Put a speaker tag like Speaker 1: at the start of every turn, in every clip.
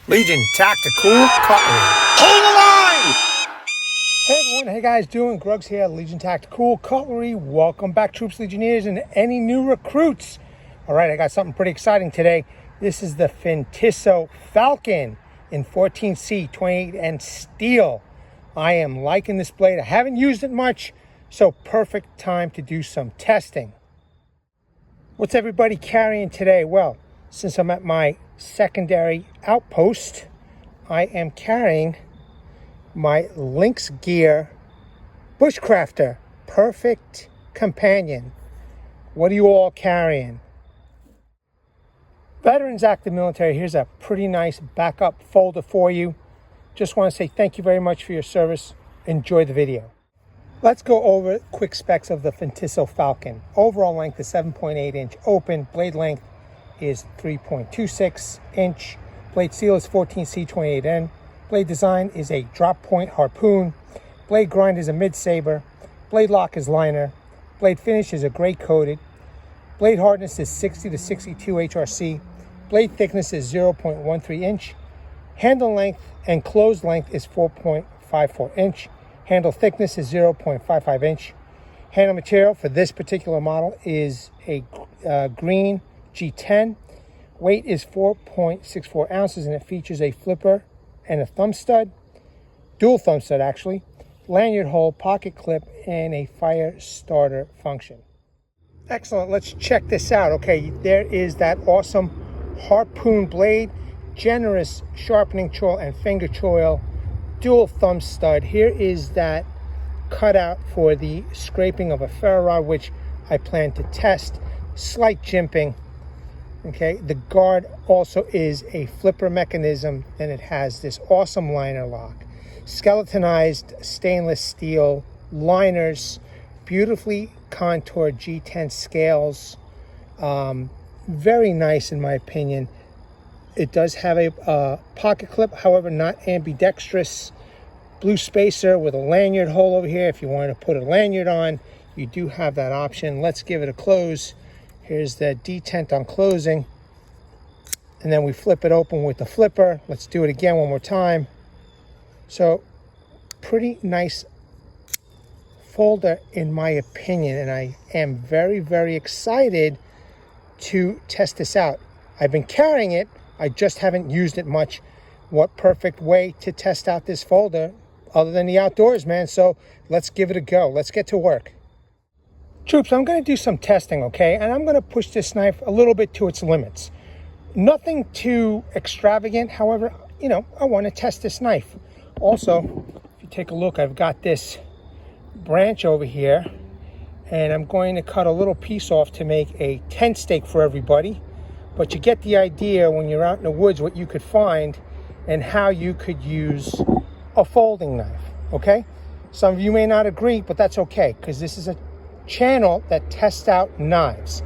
Speaker 1: Legion Tactical Cutlery. Hold the line! Hey everyone, hey guys, doing Grugs here, Legion Tactical Cutlery. Welcome back, troops, legionnaires, and any new recruits. All right, I got something pretty exciting today. This is the Fintiso Falcon in 14C, 28N steel. I am liking this blade. I haven't used it much, so perfect time to do some testing. What's everybody carrying today? Well, since I'm at my secondary outpost, I am carrying my Lynx Gear Bushcrafter Perfect Companion. What are you all carrying? Veterans, active military, here's a pretty nice backup folder for you. Just want to say thank you very much for your service. Enjoy the video. Let's go over quick specs of the Fintiso Falcon. Overall length is 7.8 inch open. Blade length is 3.26 inch. Blade steel is 14C 28N. Blade design is a drop point harpoon. Blade grind is a mid saber. Blade lock is liner. Blade finish is a gray coated. Blade hardness is 60 to 62 HRC. Blade thickness is 0.13 inch. Handle length and closed length is 4.54 inch. Handle thickness is 0.55 inch. Handle material for this particular model is a green G10. Weight is 4.64 ounces, and it features a flipper and a thumb stud, dual thumb stud actually, lanyard hole, pocket clip, and a fire starter function. Excellent, let's check this out. Okay, there is that awesome harpoon blade, generous sharpening choil and finger choil, dual thumb stud. Here is that cutout for the scraping of a ferro rod, which I plan to test. Slight jimping. Okay, the guard also is a flipper mechanism, and it has this awesome liner lock. Skeletonized stainless steel liners, beautifully contoured G10 scales. Very nice in my opinion. It does have a pocket clip, however not ambidextrous. Blue spacer with a lanyard hole over here. If you want to put a lanyard on, you do have that option. Let's give it a close. Here's the detent on closing. And then we flip it open with the flipper. Let's do it again one more time. So, pretty nice folder in my opinion. And I am very, very excited to test this out. I've been carrying it. I just haven't used it much. What perfect way to test out this folder other than the outdoors, man. So let's give it a go. Let's get to work. Troops, I'm going to do some testing, okay? And I'm going to push this knife a little bit to its limits. Nothing too extravagant. However, you know, I want to test this knife. Also, if you take a look, I've got this branch over here, and I'm going to cut a little piece off to make a tent stake for everybody. But you get the idea when you're out in the woods what you could find and how you could use a folding knife, okay? Some of you may not agree, but that's okay, because this is a channel that tests out knives,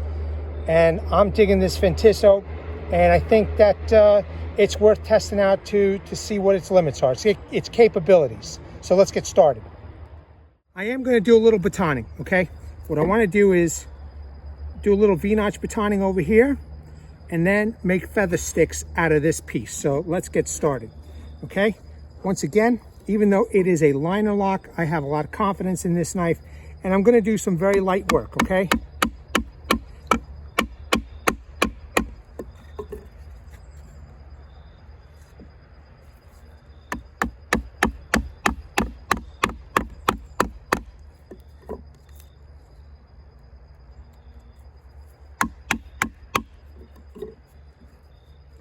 Speaker 1: and I'm digging this Fintiso, and I think that it's worth testing out to see what its limits are, its capabilities. So let's get started. I am going to do a little batoning, okay? What I want to do is do a little V-notch batoning over here, and then make feather sticks out of this piece. So let's get started, okay? Once again, even though it is a liner lock, I have a lot of confidence in this knife, and I'm gonna do some very light work, okay?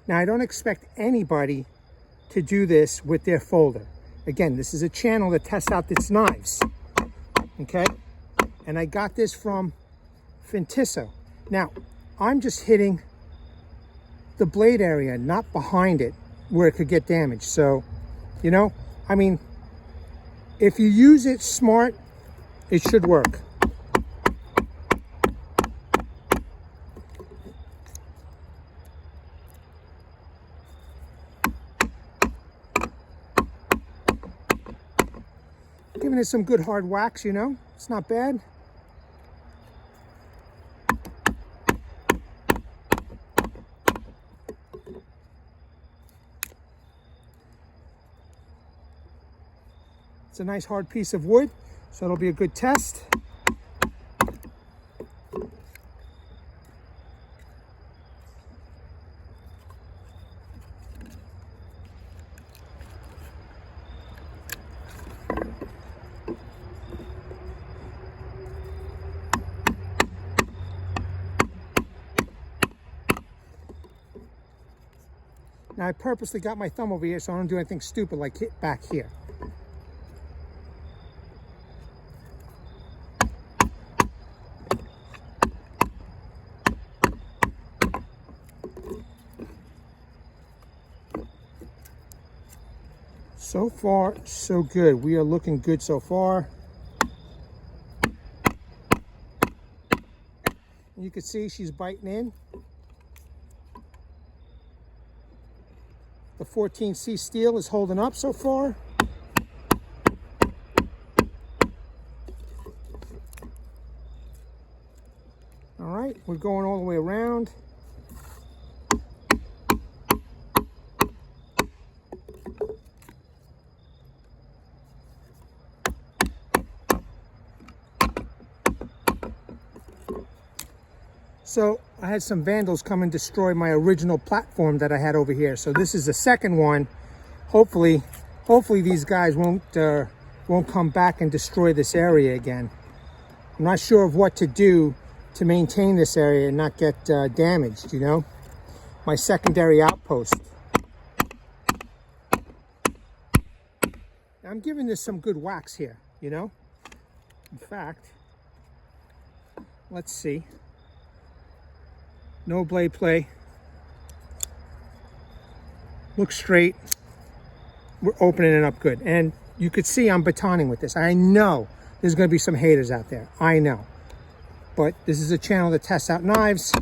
Speaker 1: Now, I don't expect anybody to do this with their folder. Again, this is a channel that tests out its knives, okay? And I got this from Fintiso. Now, I'm just hitting the blade area, not behind it, where it could get damaged. So, you know, I mean, if you use it smart, it should work. Giving it some good hard wax, you know, it's not bad. It's a nice hard piece of wood, so it'll be a good test. Now I purposely got my thumb over here so I don't do anything stupid like hit back here. So far, so good. We are looking good so far. You can see she's biting in. The 14C steel is holding up so far. All right, we're going all the way around. So I had some vandals come and destroy my original platform that I had over here. So this is the second one. Hopefully these guys won't come back and destroy this area again. I'm not sure of what to do to maintain this area and not get damaged, you know? My secondary outpost. I'm giving this some good wax here, you know? In fact, let's see. No blade play. Looks straight. We're opening it up good. And you could see I'm batoning with this. I know there's going to be some haters out there. I know. But this is a channel that tests out knives.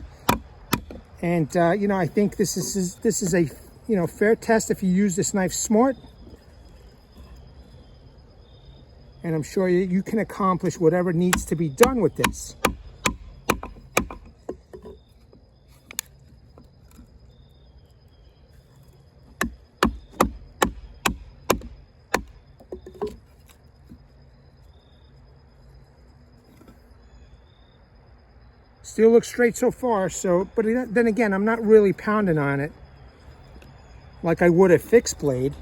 Speaker 1: And, you know, I think this is a, you know, fair test if you use this knife smart. And I'm sure you can accomplish whatever needs to be done with this. Still looks straight so far, so, but then again, I'm not really pounding on it like I would a fixed blade.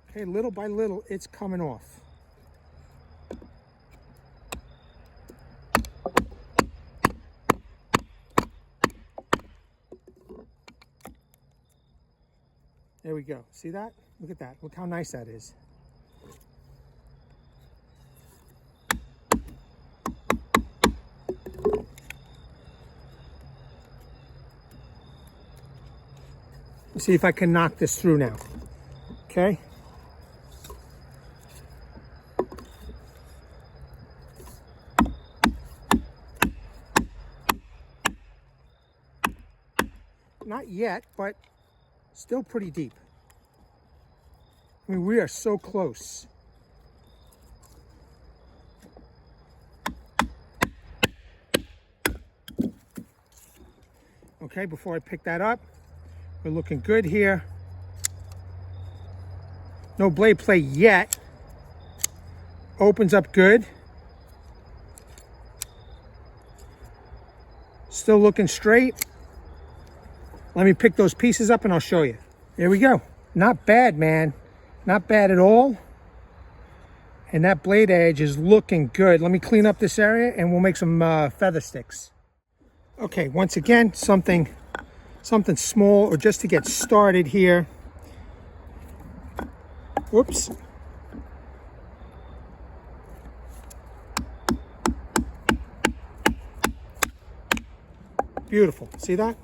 Speaker 1: Okay, little by little, it's coming off. There we go. See that? Look at that. Look how nice that is. Let's see if I can knock this through now. Okay. Not yet, but still pretty deep. I mean, we are so close. Okay, before I pick that up, we're looking good here. No blade play yet. Opens up good. Still looking straight. Let me pick those pieces up and I'll show you. There we go. Not bad, man. Not bad at all. And that blade edge is looking good. Let me clean up this area and we'll make some feather sticks. Okay, once again, something small or just to get started here. Whoops. Beautiful. See that?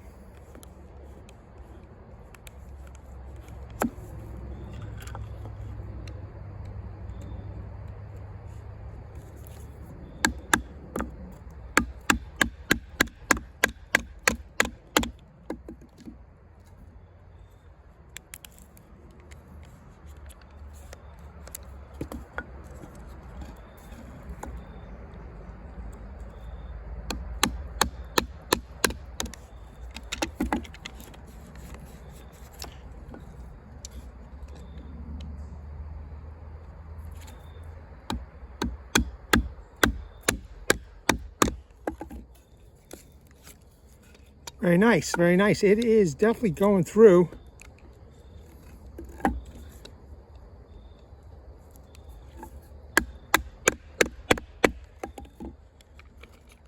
Speaker 1: Very nice, very nice. It is definitely going through.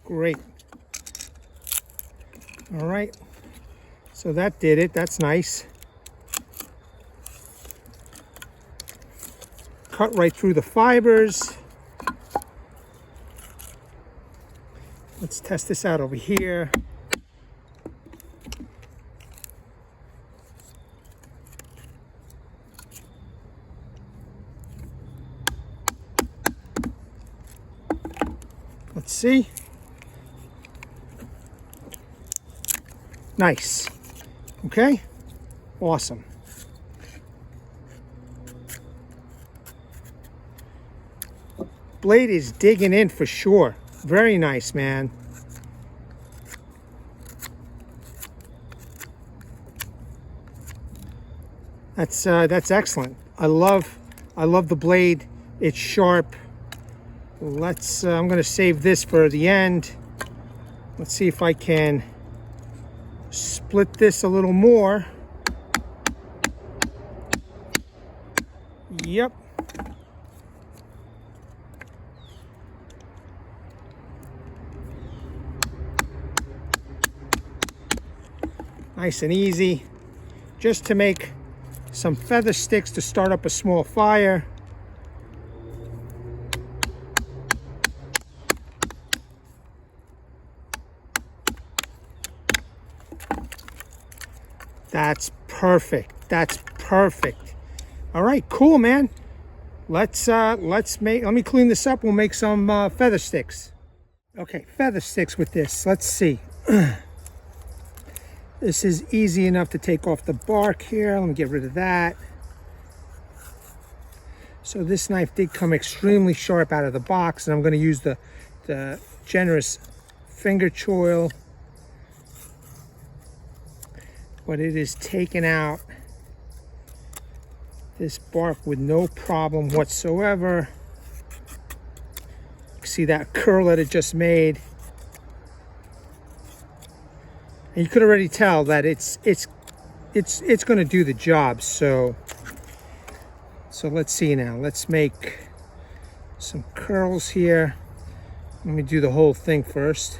Speaker 1: Great. All right, so that did it. That's nice. Cut right through the fibers. Let's test this out over here. Let's see. Nice. Okay. Awesome. Blade is digging in for sure. Very nice, man. That's excellent. I love the blade. It's sharp. Let's I'm going to save this for the end. Let's see if I can split this a little more. Yep. Nice and easy. Just to make some feather sticks to start up a small fire. That's perfect. That's perfect. All right, cool, man. Let me clean this up. We'll make some feather sticks. Okay, feather sticks with this. Let's see. This is easy enough to take off the bark here. Let me get rid of that. So this knife did come extremely sharp out of the box, and I'm going to use the generous finger choil. But it is taking out this bark with no problem whatsoever. See that curl that it just made? And you could already tell that it's going to do the job. So let's see now. Let's make some curls here. Let me do the whole thing first.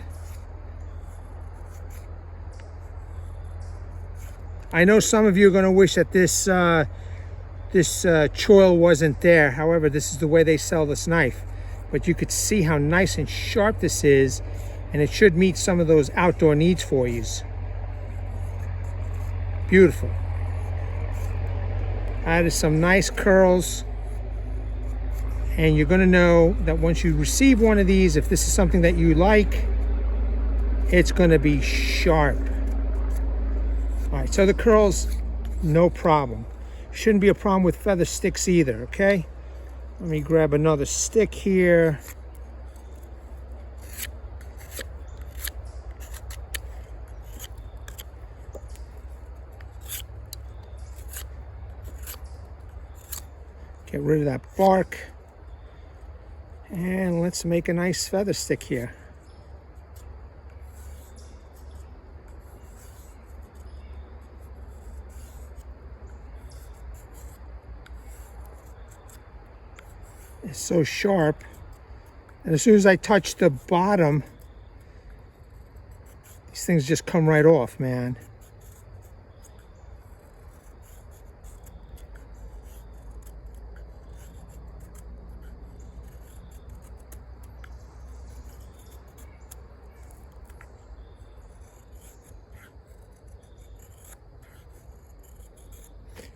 Speaker 1: I know some of you are going to wish that this choil wasn't there. However, this is the way they sell this knife. But you could see how nice and sharp this is, and it should meet some of those outdoor needs for you. Beautiful. Added some nice curls, and you're going to know that once you receive one of these, if this is something that you like, it's going to be sharp. All right, so the curls, no problem. Shouldn't be a problem with feather sticks either, okay? Let me grab another stick here. Get rid of that bark. And let's make a nice feather stick here. It's so sharp, and as soon as I touch the bottom, these things just come right off, man.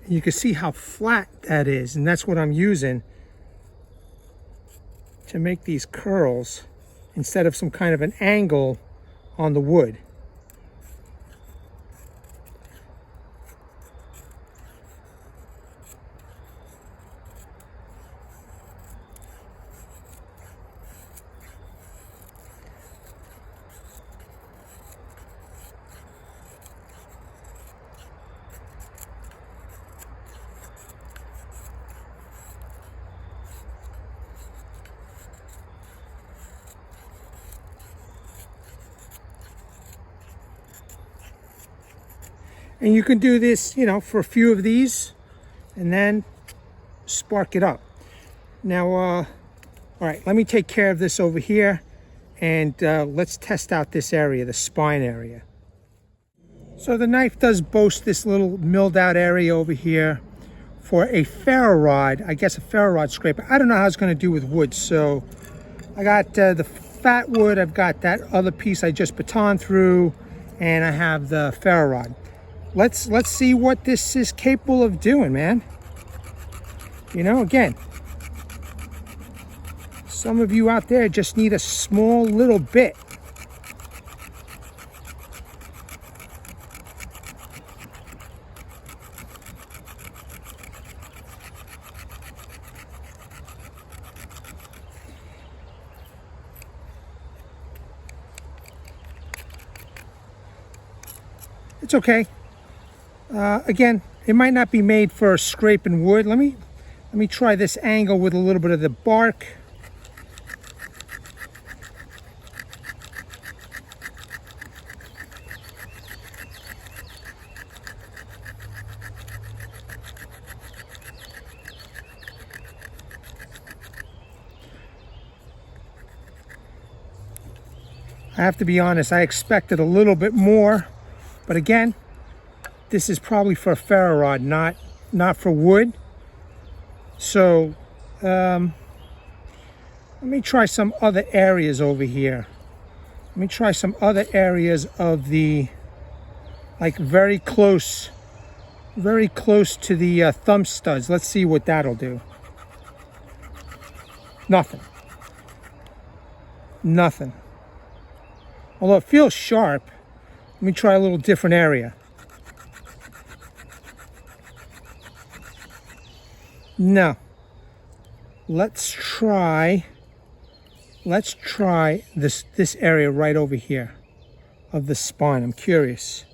Speaker 1: And you can see how flat that is, and that's what I'm using to make these curls instead of some kind of an angle on the wood. And you can do this, you know, for a few of these and then spark it up. Now, all right, let me take care of this over here and let's test out this area, the spine area. So the knife does boast this little milled out area over here for a ferro rod, I guess a ferro rod scraper. I don't know how it's going to do with wood, so I got the fat wood, I've got that other piece I just batoned through, and I have the ferro rod. Let's see what this is capable of doing, man. You know, again, some of you out there just need a small little bit. It's okay. Again, it might not be made for scraping wood. Let me try this angle with a little bit of the bark. I have to be honest, I expected a little bit more, but again, this is probably for a ferro rod, not for wood. So let me try some other areas over here. Let me try some other areas of the, like very close to the thumb studs. Let's see what that'll do. Nothing. Although it feels sharp, let me try a little different area. No. Let's try this area right over here of the spine. I'm curious.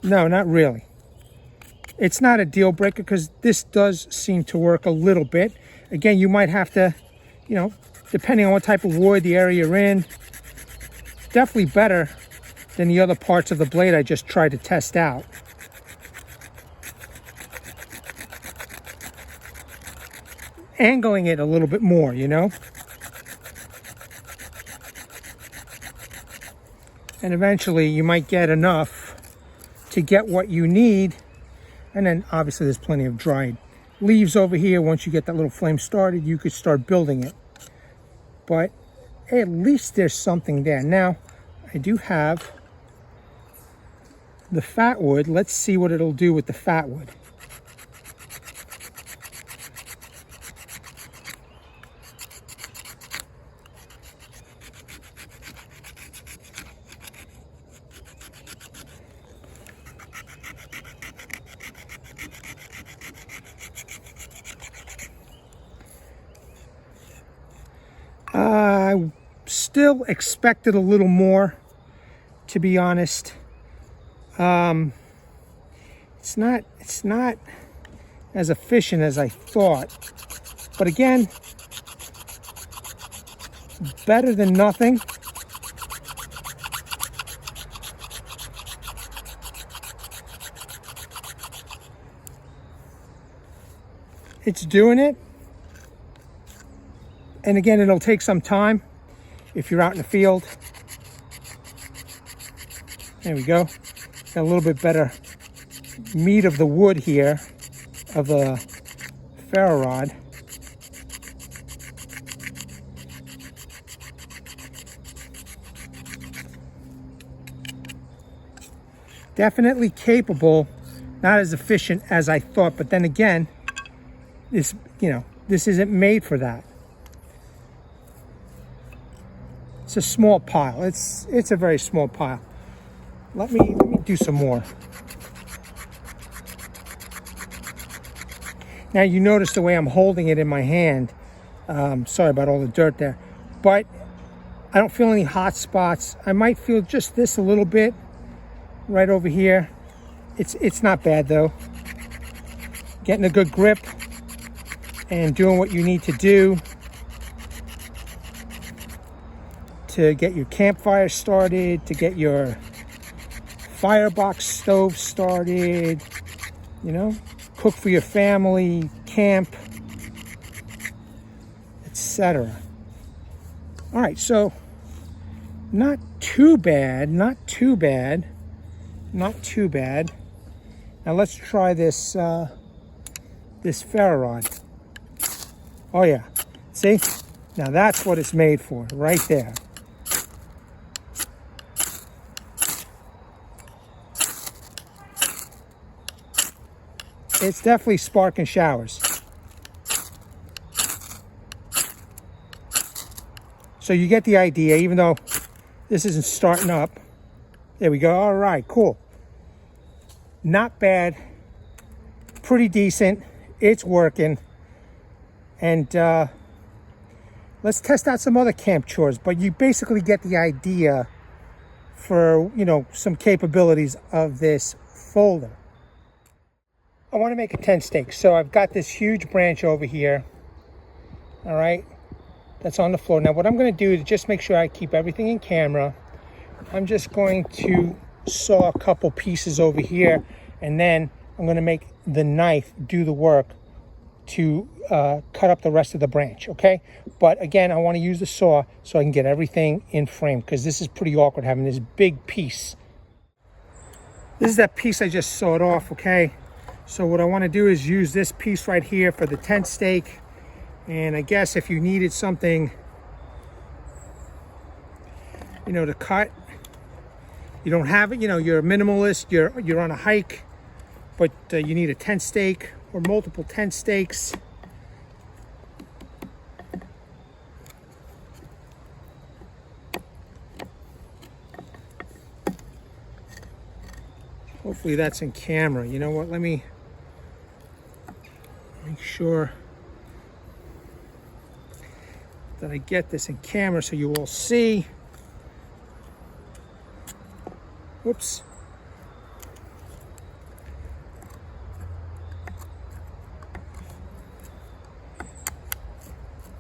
Speaker 1: No, not really. It's not a deal breaker because this does seem to work a little bit. Again, you might have to, you know, depending on what type of wood, the area you're in, definitely better than the other parts of the blade I just tried to test out. Angling it a little bit more, you know? And eventually you might get enough to get what you need. And then obviously there's plenty of dried leaves over here. Once you get that little flame started, you could start building it. But at least there's something there. Now, I do have the fat wood. Let's see what it'll do with the fat wood. I still expected a little more, to be honest. It's not as efficient as I thought, but again, better than nothing. It's doing it. And again, it'll take some time if you're out in the field. There we go. Got a little bit better meat of the wood here, of the ferro rod. Definitely capable, not as efficient as I thought, but then again, this, you know, this isn't made for that. It's a small pile. It's a very small pile. Let me do some more. Now you notice the way I'm holding it in my hand. Sorry about all the dirt there, but I don't feel any hot spots. I might feel just this a little bit right over here. It's not bad though. Getting a good grip and doing what you need to do. to get your campfire started, to get your firebox stove started, you know, cook for your family, camp, etc. All right, so not too bad, not too bad, not too bad. Now let's try this this ferro rod. Oh yeah, see? Now that's what it's made for, right there. It's definitely sparking showers. So you get the idea, even though this isn't starting up. There we go. All right, cool. Not bad. Pretty decent. It's working. And let's test out some other camp chores. But you basically get the idea for, you know, some capabilities of this folder. I want to make a tent stake. So I've got this huge branch over here. All right. That's on the floor. Now what I'm going to do to just make sure I keep everything in camera, I'm just going to saw a couple pieces over here, and then I'm going to make the knife do the work to cut up the rest of the branch, okay? But again, I want to use the saw so I can get everything in frame, because this is pretty awkward having this big piece. This is that piece I just sawed off, okay? So what I want to do is use this piece right here for the tent stake. And I guess if you needed something, you know, to cut, you don't have it, you know, you're a minimalist, you're on a hike, but you need a tent stake or multiple tent stakes. Hopefully that's in camera. You know what, let me make sure that I get this in camera so you all see. Whoops.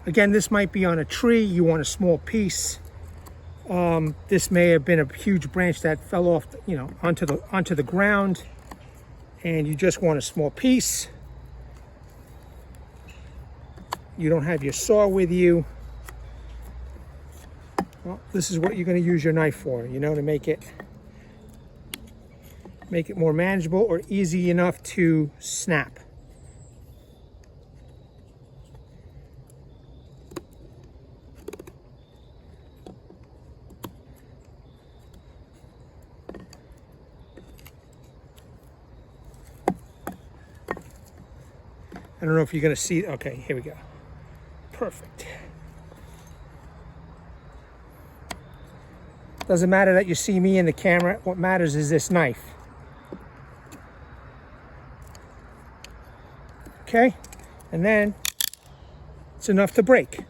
Speaker 1: Again, this might be on a tree. You want a small piece. This may have been a huge branch that fell off, you know, onto the ground, and you just want a small piece. You don't have your saw with you. Well, this is what you're going to use your knife for, you know, to make it more manageable or easy enough to snap. I don't know if you're going to see. Okay, here we go. Perfect. Doesn't matter that you see me in the camera. What matters is this knife. Okay, and then it's enough to break.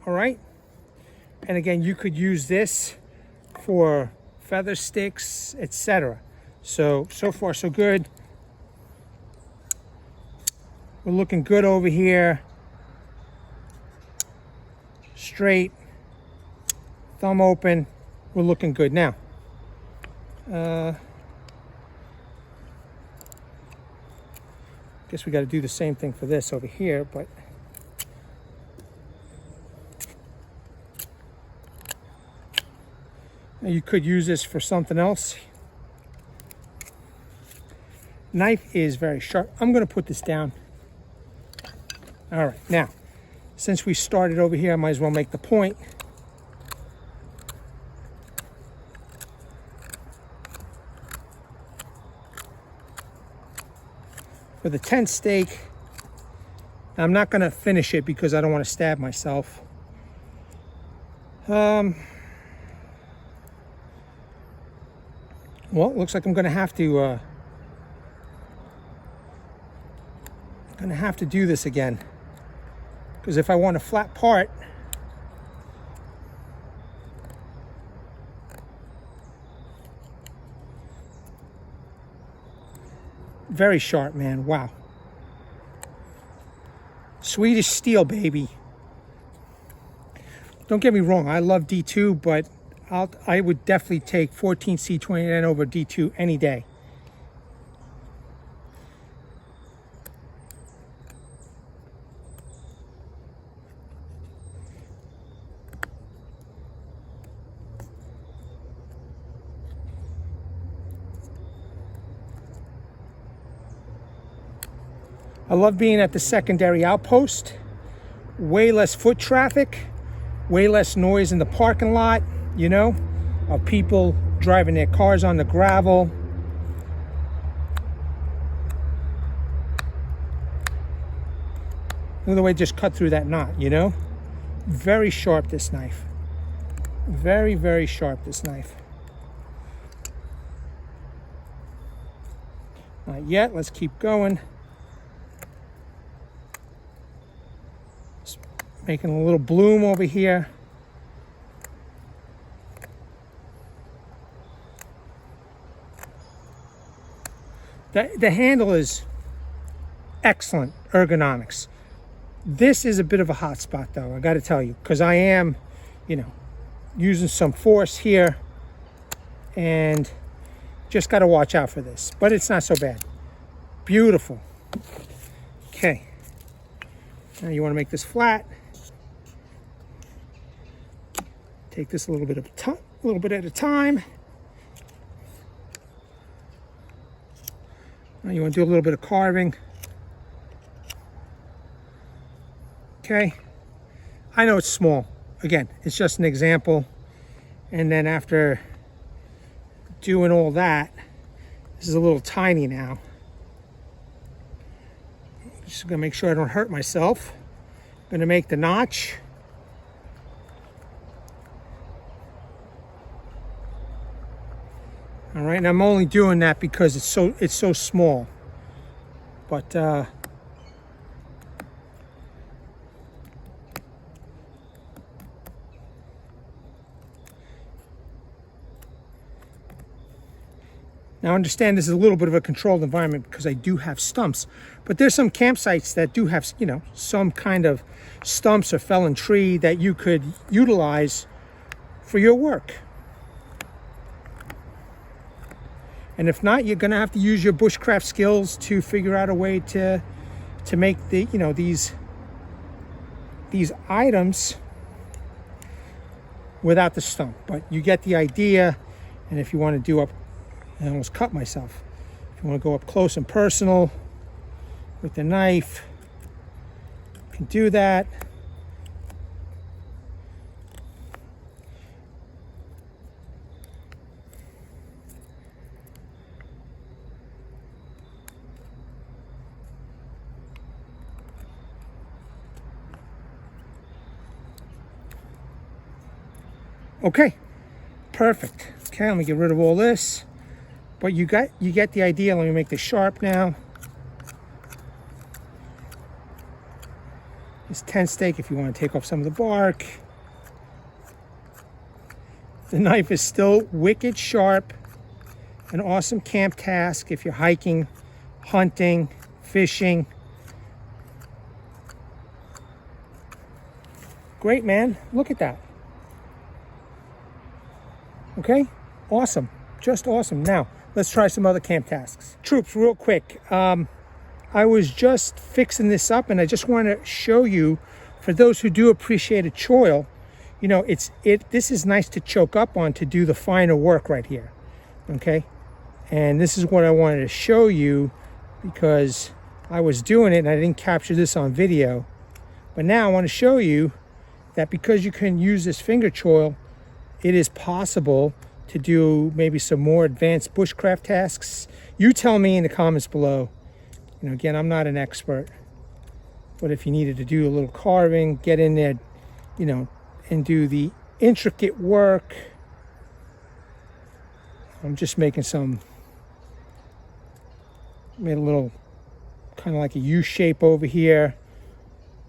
Speaker 1: All right, and again, you could use this for feather sticks, etc. So far so good. We're looking good over here. Straight, thumb open. We're looking good now. Guess we got to do the same thing for this over here, but you could use this for something else. Knife is very sharp. I'm going to put this down. All right, now, since we started over here, I might as well make the point. For the tent stake, I'm not going to finish it because I don't want to stab myself. Well, it looks like I'm going to have to do this again, because if I want a flat part, very sharp, man. Wow. Swedish steel, baby. don't get me wrong, I love D2, but I would definitely take 14C29 over D2 any day. I love being at the secondary outpost. Way less foot traffic, way less noise in the parking lot, you know, of people driving their cars on the gravel. Look at the way it just cut through that knot, you know. Very sharp, this knife. Very, very sharp, this knife. Not yet, let's keep going. Making a little bloom over here. The handle is excellent ergonomics. This is a bit of a hot spot though, I got to tell you, because I am, you know, using some force here and just got to watch out for this, but it's not so bad. Beautiful. Okay. Now you want to make this flat. Take this a little bit at a time. Now you want to do a little bit of carving. Okay. I know it's small. Again, it's just an example. And then after doing all that, this is a little tiny now. Just gonna make sure I don't hurt myself. I'm gonna make the notch. All right, and I'm only doing that because it's so small. But now understand this is a little bit of a controlled environment because I do have stumps, but there's some campsites that do have, you know, some kind of stumps or fallen tree that you could utilize for your work. And if not, you're gonna have to use your bushcraft skills to figure out a way to make the, you know, these items without the stump. But you get the idea. And if you want to do up, I almost cut myself. If you want to go up close and personal with the knife, you can do that. Okay, perfect. Okay, let me get rid of all this. But you get the idea. Let me make this sharp now. This tent stake, if you want to take off some of the bark. The knife is still wicked sharp. An awesome camp task if you're hiking, hunting, fishing. Great, man. Look at that. Okay, awesome, just awesome. Now, let's try some other camp tasks. Troops, real quick. I was just fixing this up and I just want to show you, for those who do appreciate a choil, you know, this is nice to choke up on to do the finer work right here, okay? And this is what I wanted to show you because I was doing it and I didn't capture this on video. But now I want to show you that because you can use this finger choil, it is possible to do maybe some more advanced bushcraft tasks. You tell me in the comments below. You know, again, I'm not an expert, but if you needed to do a little carving, get in there, you know, and do the intricate work. I'm just making made a little kind of like a U shape over here.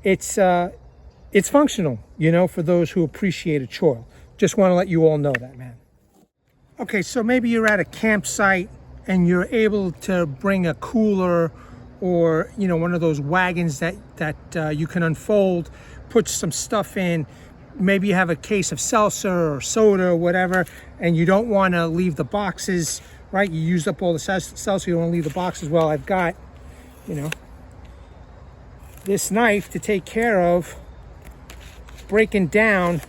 Speaker 1: It's functional, you know, for those who appreciate a choil. Just want to let you all know that, man. Okay, so maybe you're at a campsite and you're able to bring a cooler or, you know, one of those wagons that you can unfold, put some stuff in, maybe you have a case of seltzer or soda or whatever, and you don't want to leave the boxes, right? You used up all the seltzer, you don't want to leave the boxes. Well, I've got, you know, this knife to take care of breaking down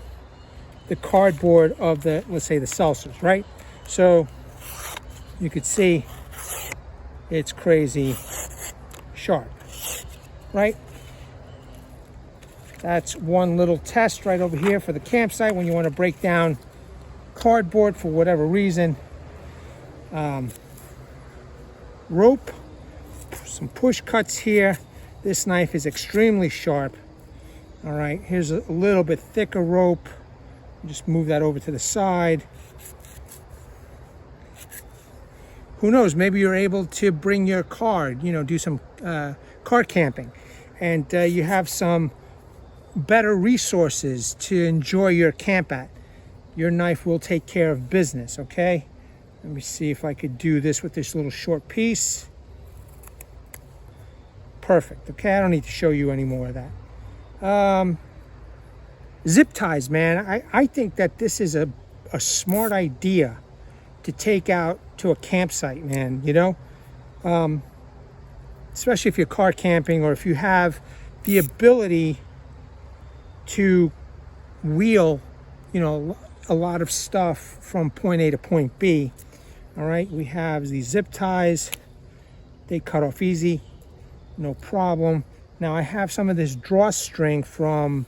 Speaker 1: the cardboard of the, let's say, the seltzers, right? So you could see it's crazy sharp, right? That's one little test right over here for the campsite when you want to break down cardboard for whatever reason. Rope, some push cuts here. This knife is extremely sharp. All right, here's a little bit thicker rope. Just move that over to the side. Who knows, maybe you're able to bring your car, you know, do some car camping, and you have some better resources to enjoy your camp at. Your knife will take care of business, okay? Let me see if I could do this with this little short piece. Perfect, okay? I don't need to show you any more of that. Zip ties, man. I think that this is a smart idea to take out to a campsite, man, you know? Especially if you're car camping, or if you have the ability to wheel, you know, a lot of stuff from point A to point B. All right, we have these zip ties. They cut off easy, no problem. Now I have some of this drawstring from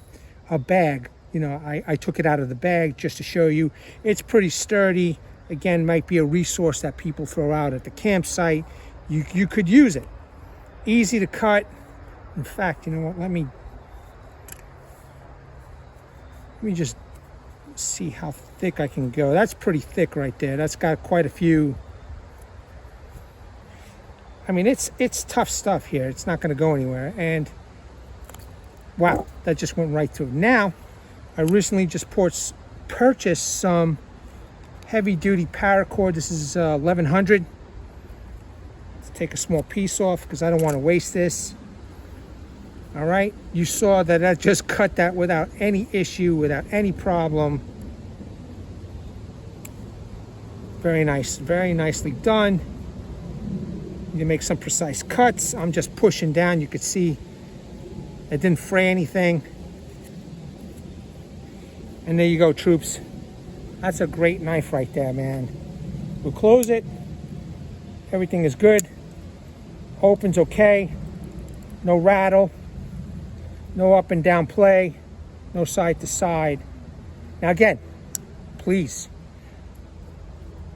Speaker 1: a bag. You know, I took it out of the bag just to show you. It's pretty sturdy. Again, might be a resource that people throw out at the campsite. You could use it. Easy to cut. In fact, you know what, let me just see how thick I can go. That's pretty thick right there. That's got quite a few. I mean, it's tough stuff here. It's not going to go anywhere. And wow, that just went right through. Now, I recently just purchased some heavy-duty paracord. This is 1100. Let's take a small piece off because I don't want to waste this. All right, you saw that I just cut that without any issue, without any problem. Very nice, very nicely done. You make some precise cuts. I'm just pushing down. You could see it didn't fray anything. And there you go, troops. That's a great knife right there, man. We'll close it. Everything is good. Opens okay. No rattle. No up and down play, no side to side. Now again, please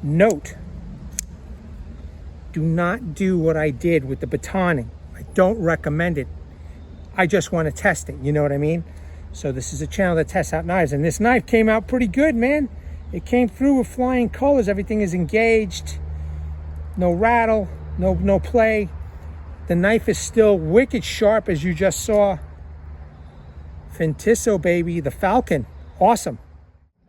Speaker 1: note, do not do what I did with the batoning. I don't recommend it. I just want to test it, you know what I mean? So this is a channel that tests out knives, and this knife came out pretty good, man. It came through with flying colors. Everything is engaged. No rattle, no play. The knife is still wicked sharp, as you just saw. Fintiso, baby, the Falcon. Awesome.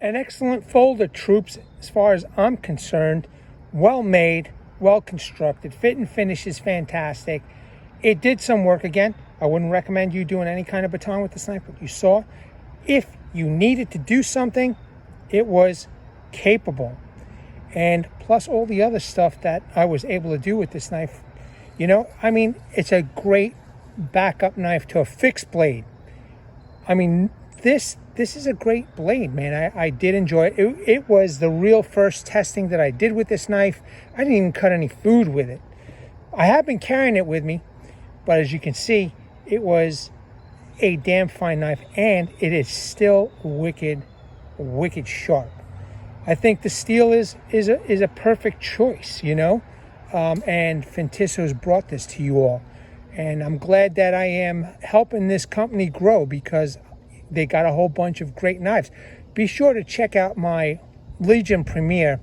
Speaker 1: An excellent folder, troops, as far as I'm concerned. Well made, well constructed. Fit and finish is fantastic. It did some work again. I wouldn't recommend you doing any kind of baton with this knife, but you saw. If you needed to do something, it was capable. And plus all the other stuff that I was able to do with this knife. You know, I mean, it's a great backup knife to a fixed blade. I mean, this is a great blade, man. I did enjoy it. It was the real first testing that I did with this knife. I didn't even cut any food with it. I have been carrying it with me, but as you can see, it was a damn fine knife, and it is still wicked sharp. I think the steel is a perfect choice, you know, and Fintiso's brought this to you all. And I'm glad that I am helping this company grow because they got a whole bunch of great knives. Be sure to check out my Legion Premier.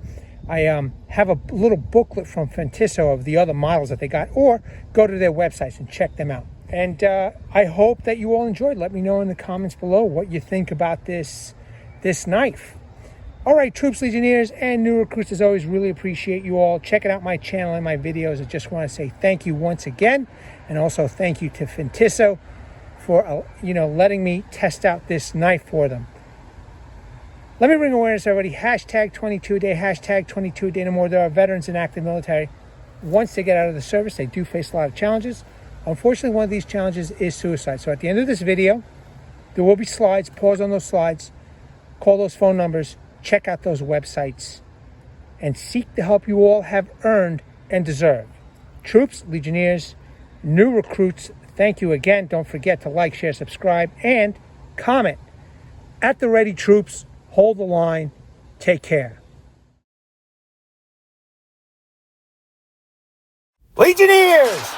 Speaker 1: I have a little booklet from Fintiso of the other models that they got, or go to their websites and check them out. And I hope that you all enjoyed. Let me know in the comments below what you think about this knife. All right, troops, legionnaires, and new recruits, as always, really appreciate you all checking out my channel and my videos. I just want to say thank you once again, and also thank you to Fintiso for letting me test out this knife for them. Let me bring awareness, everybody. Hashtag 22 a day, hashtag 22 a day no more. There are veterans in active military. Once they get out of the service, they do face a lot of challenges. Unfortunately, one of these challenges is suicide. So at the end of this video, there will be slides. Pause on those slides. Call those phone numbers. Check out those websites. And seek the help you all have earned and deserve. Troops, Legionnaires, new recruits, thank you again. Don't forget to like, share, subscribe, and comment. At the ready, troops. Hold the line. Take care.
Speaker 2: Legionnaires!